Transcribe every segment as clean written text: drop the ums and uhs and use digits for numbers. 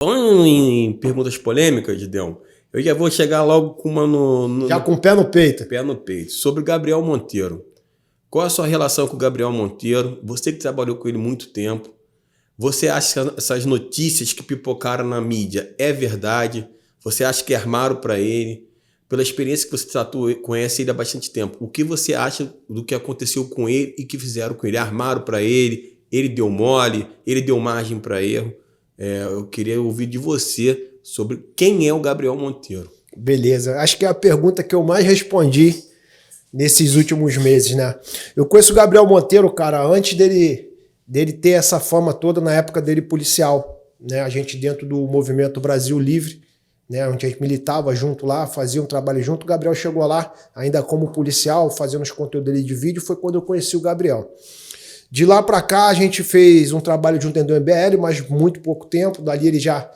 Falando em perguntas polêmicas, Gideon, eu já vou chegar logo com uma Já com o pé no peito. pé no peito. Sobre o Gabriel Monteiro. Qual a sua relação com o Gabriel Monteiro? Você que trabalhou com ele muito tempo. Você acha que essas notícias que pipocaram na mídia é verdade? Você acha que armaram para ele? Pela experiência que você tratou, conhece ele há bastante tempo. O que você acha do que aconteceu com ele e que fizeram com ele? Armaram para ele deu mole, ele deu margem para erro. Eu queria ouvir de você sobre quem é o Gabriel Monteiro. Beleza. Acho que é a pergunta que eu mais respondi nesses últimos meses, né? Eu conheço o Gabriel Monteiro, cara, antes dele ter essa fama toda na época dele policial, né? A gente dentro do Movimento Brasil Livre, né? Onde a gente militava junto lá, fazia um trabalho junto. O Gabriel chegou lá ainda como policial, fazendo os conteúdos dele de vídeo. Foi quando eu conheci o Gabriel. De lá para cá a gente fez um trabalho junto dentro do MBL, mas muito pouco tempo. Dali ele já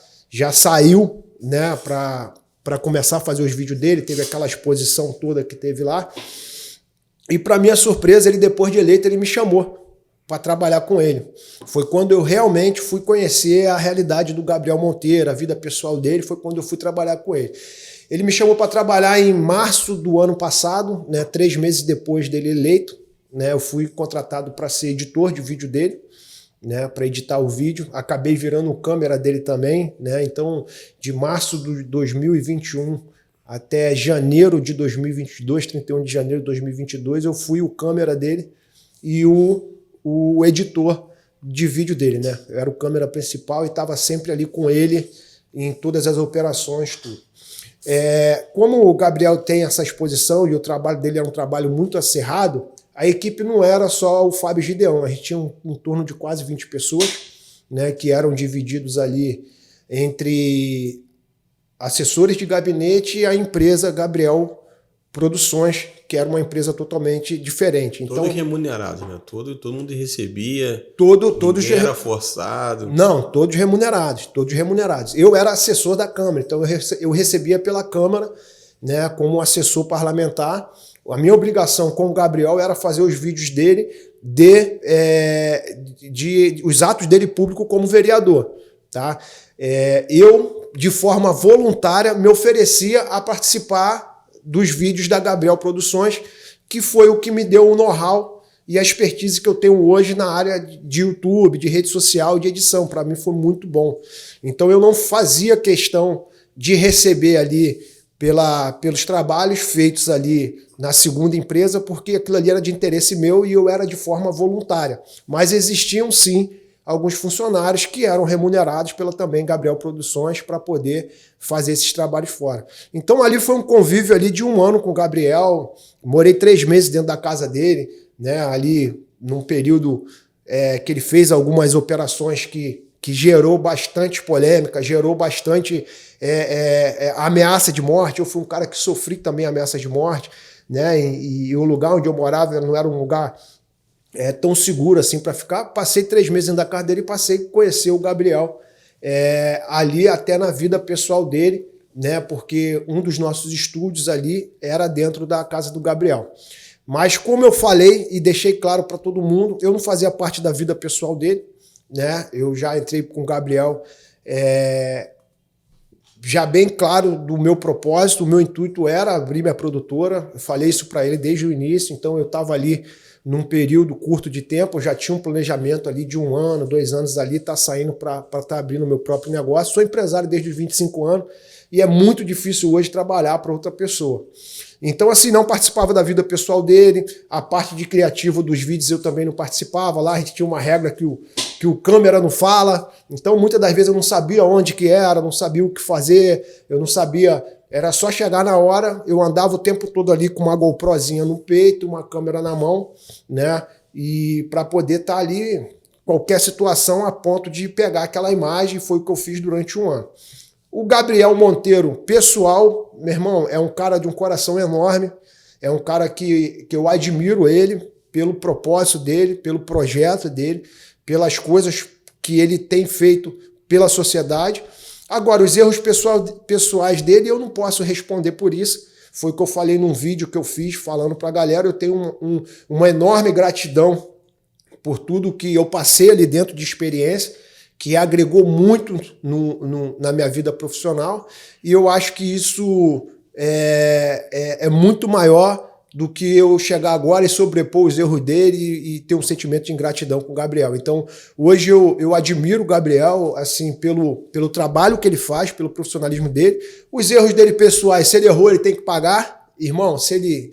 saiu, né, para começar a fazer os vídeos dele. Teve aquela exposição toda que teve lá. E para minha surpresa, ele depois de eleito, ele me chamou para trabalhar com ele. Foi quando eu realmente fui conhecer a realidade do Gabriel Monteiro, a vida pessoal dele, foi quando eu fui trabalhar com ele. Ele me chamou para trabalhar em março do ano passado, né, 3 meses depois dele eleito. Né, eu fui contratado para ser editor de vídeo dele, né, para editar o vídeo. Acabei virando câmera dele também, né? Então, de março de 2021 até janeiro de 2022, 31 de janeiro de 2022, eu fui o câmera dele e o editor de vídeo dele, né? Eu era o câmera principal e estava sempre ali com ele em todas as operações, tudo. Como o Gabriel tem essa exposição e o trabalho dele era um trabalho muito acirrado, a equipe não era só o Fábio Gideon, a gente tinha em torno de quase 20 pessoas, né, que eram divididos ali entre assessores de gabinete e a empresa Gabriel Produções, que era uma empresa totalmente diferente. Então, todos remunerados, né? Todo mundo recebia, todos era forçado. Não, todos remunerados, todos remunerados. Eu era assessor da Câmara, então eu recebia pela Câmara, né, como assessor parlamentar. A minha obrigação com o Gabriel era fazer os vídeos dele, os atos dele público como vereador. Tá? Eu, de forma voluntária, me oferecia a participar dos vídeos da Gabriel Produções, que foi o que me deu o know-how e a expertise que eu tenho hoje na área de YouTube, de rede social, de edição. Para mim foi muito bom. Então eu não fazia questão de receber ali pelos trabalhos feitos ali na segunda empresa, porque aquilo ali era de interesse meu e eu era de forma voluntária. Mas existiam sim alguns funcionários que eram remunerados pela também Gabriel Produções para poder fazer esses trabalhos fora. Então ali foi um convívio ali de 1 ano com o Gabriel, morei 3 meses dentro da casa dele, né, ali num período que ele fez algumas operações que gerou bastante polêmica, gerou bastante ameaça de morte. Eu fui um cara que sofri também ameaça de morte, né? E o lugar onde eu morava não era um lugar tão seguro assim para ficar. Passei 3 meses dentro da casa dele e passei a conhecer o Gabriel ali até na vida pessoal dele, né? Porque um dos nossos estúdios ali era dentro da casa do Gabriel. Mas como eu falei e deixei claro para todo mundo, eu não fazia parte da vida pessoal dele, né? Eu já entrei com o Gabriel já bem claro do meu propósito. O meu intuito era abrir minha produtora, eu falei isso para ele desde o início. Então eu estava ali num período curto de tempo, eu já tinha um planejamento ali de 1 ano, 2 anos ali, tá saindo para estar abrindo o meu próprio negócio. Sou empresário desde os 25 anos e é muito difícil hoje trabalhar para outra pessoa. Então, assim, não participava da vida pessoal dele, a parte de criativo dos vídeos eu também não participava. Lá a gente tinha uma regra que o câmera não fala, então muitas das vezes eu não sabia onde que era, não sabia o que fazer, eu não sabia, era só chegar na hora. Eu andava o tempo todo ali com uma GoProzinha no peito, uma câmera na mão, né, e para poder estar ali, qualquer situação a ponto de pegar aquela imagem. Foi o que eu fiz durante 1 ano. O Gabriel Monteiro, pessoal, meu irmão, é um cara de um coração enorme, é um cara que eu admiro ele pelo propósito dele, pelo projeto dele, pelas coisas que ele tem feito pela sociedade. Agora, os erros pessoais dele, eu não posso responder por isso. Foi o que eu falei num vídeo que eu fiz falando para a galera. Eu tenho uma enorme gratidão por tudo que eu passei ali dentro de experiência, que agregou muito na minha vida profissional, e eu acho que isso é muito maior do que eu chegar agora e sobrepor os erros dele e ter um sentimento de ingratidão com o Gabriel. Então, hoje eu admiro o Gabriel assim, pelo trabalho que ele faz, pelo profissionalismo dele. Os erros dele pessoais, se ele errou, ele tem que pagar. Irmão, se ele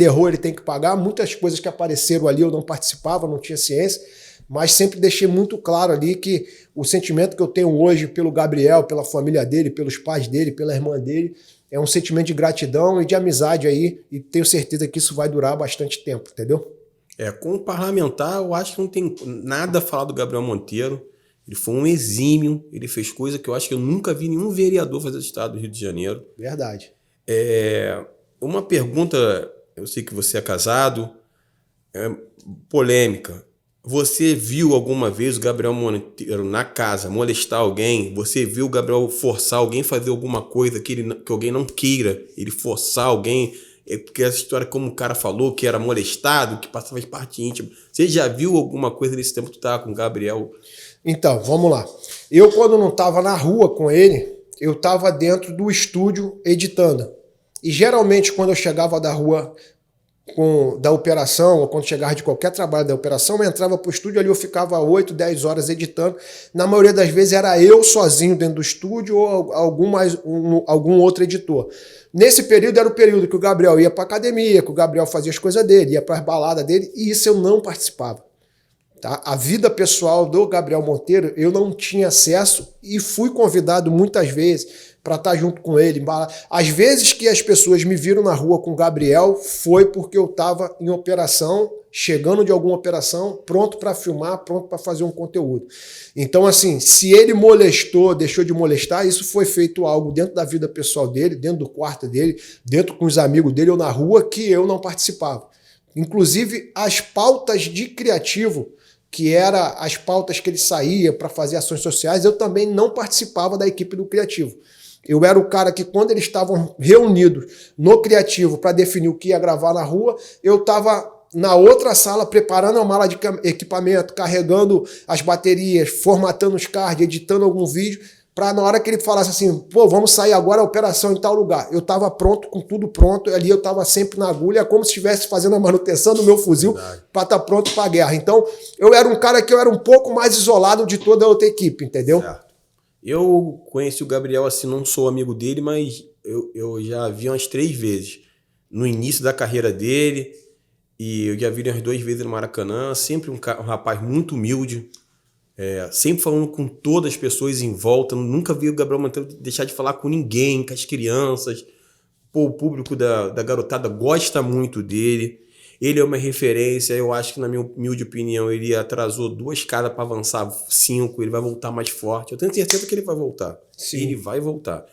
errou, ele tem que pagar. Muitas coisas que apareceram ali eu não participava, não tinha ciência, mas sempre deixei muito claro ali que o sentimento que eu tenho hoje pelo Gabriel, pela família dele, pelos pais dele, pela irmã dele, é um sentimento de gratidão e de amizade aí, e tenho certeza que isso vai durar bastante tempo, entendeu? Como parlamentar, eu acho que não tem nada a falar do Gabriel Monteiro. Ele foi um exímio, ele fez coisa que eu acho que eu nunca vi nenhum vereador fazer no estado do Rio de Janeiro. Verdade. Uma pergunta, eu sei que você é casado, polêmica. Você viu alguma vez o Gabriel Monteiro na casa molestar alguém? Você viu o Gabriel forçar alguém a fazer alguma coisa que alguém não queira? Ele forçar alguém? Porque essa história, como o cara falou, que era molestado, que passava de parte íntima. Você já viu alguma coisa nesse tempo que tu estava com o Gabriel? Então, vamos lá. Eu, quando não estava na rua com ele, eu estava dentro do estúdio editando. E geralmente, quando eu chegava da rua da operação, ou quando chegava de qualquer trabalho da operação, eu entrava para o estúdio, ali eu ficava 8, 10 horas editando. Na maioria das vezes era eu sozinho dentro do estúdio ou algum outro editor. Nesse período era o período que o Gabriel ia para a academia, que o Gabriel fazia as coisas dele, ia para as baladas dele, e isso eu não participava. Tá? A vida pessoal do Gabriel Monteiro eu não tinha acesso e fui convidado muitas vezes para estar junto com ele. Às vezes que as pessoas me viram na rua com o Gabriel foi porque eu estava em operação, chegando de alguma operação, pronto para filmar, pronto para fazer um conteúdo. Então, assim, se ele molestou, deixou de molestar, isso foi feito algo dentro da vida pessoal dele, dentro do quarto dele, dentro com os amigos dele ou na rua, que eu não participava. Inclusive, as pautas de criativo, que eram as pautas que ele saía para fazer ações sociais, eu também não participava da equipe do criativo. Eu era o cara que, quando eles estavam reunidos no criativo para definir o que ia gravar na rua, eu estava na outra sala preparando a mala de equipamento, carregando as baterias, formatando os cards, editando algum vídeo, para na hora que ele falasse assim, pô, vamos sair agora, a operação em tal lugar. Eu estava pronto, com tudo pronto, ali eu estava sempre na agulha, como se estivesse fazendo a manutenção do meu fuzil para estar pronto para a guerra. Então, eu era um cara que eu era um pouco mais isolado de toda a outra equipe, entendeu? Certo. Eu conheci o Gabriel assim, não sou amigo dele, mas eu já vi umas 3 vezes. No início da carreira dele, e eu já vi ele umas 2 vezes no Maracanã, sempre um rapaz muito humilde, sempre falando com todas as pessoas em volta, nunca vi o Gabriel Monteiro deixar de falar com ninguém, com as crianças. Pô, o público da garotada gosta muito dele. Ele é uma referência, eu acho que, na minha humilde opinião, ele atrasou 2 casas para avançar 5, ele vai voltar mais forte. Eu tenho certeza que ele vai voltar. Sim. Ele vai voltar.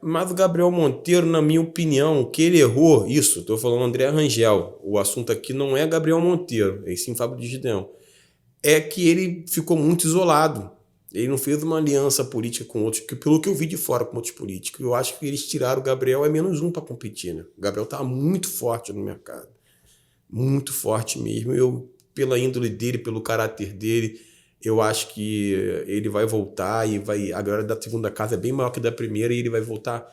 Mas o Gabriel Monteiro, na minha opinião, que ele errou, isso, estou falando André Rangel, o assunto aqui não é Gabriel Monteiro, é sim Fábio de Gideão, é que ele ficou muito isolado. Ele não fez uma aliança política com outros, pelo que eu vi de fora com outros políticos. Eu acho que eles tiraram o Gabriel, é menos um para competir, né? O Gabriel estava muito forte no mercado. Muito forte mesmo. Eu, pela índole dele, pelo caráter dele, eu acho que ele vai voltar e a glória da segunda casa é bem maior que da primeira e ele vai voltar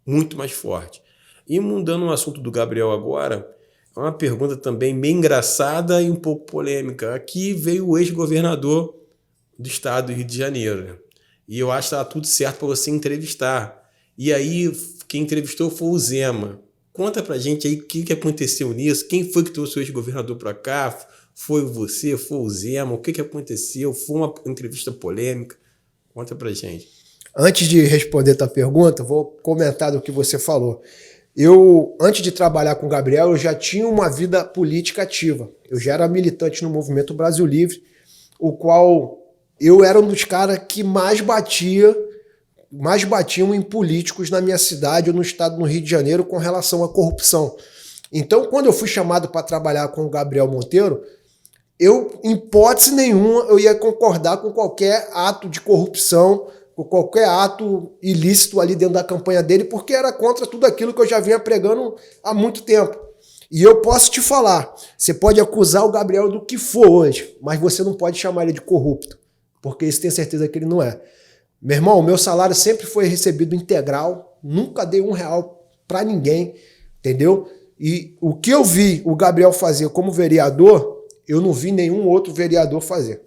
muito mais forte. E mudando o assunto do Gabriel agora, é uma pergunta também bem engraçada e um pouco polêmica. Aqui veio o ex-governador do estado do Rio de Janeiro, né? E eu acho que estava tudo certo para você entrevistar. E aí, quem entrevistou foi o Zema. Conta pra gente aí o que aconteceu nisso, quem foi que trouxe o ex-governador para cá, foi você, foi o Zema, o que aconteceu, foi uma entrevista polêmica? Conta pra gente. Antes de responder a tua pergunta, vou comentar do que você falou. Eu, antes de trabalhar com o Gabriel, eu já tinha uma vida política ativa. Eu já era militante no Movimento Brasil Livre, o qual eu era um dos caras que mais batiam em políticos na minha cidade ou no estado do Rio de Janeiro com relação à corrupção. Então, quando eu fui chamado para trabalhar com o Gabriel Monteiro, eu, em hipótese nenhuma, eu ia concordar com qualquer ato de corrupção, com qualquer ato ilícito ali dentro da campanha dele, porque era contra tudo aquilo que eu já vinha pregando há muito tempo. E eu posso te falar, você pode acusar o Gabriel do que for hoje, mas você não pode chamar ele de corrupto. porque isso tenho certeza que ele não é. Meu irmão, o meu salário sempre foi recebido integral, nunca dei R$1 para ninguém, entendeu? E o que eu vi o Gabriel fazer como vereador, eu não vi nenhum outro vereador fazer.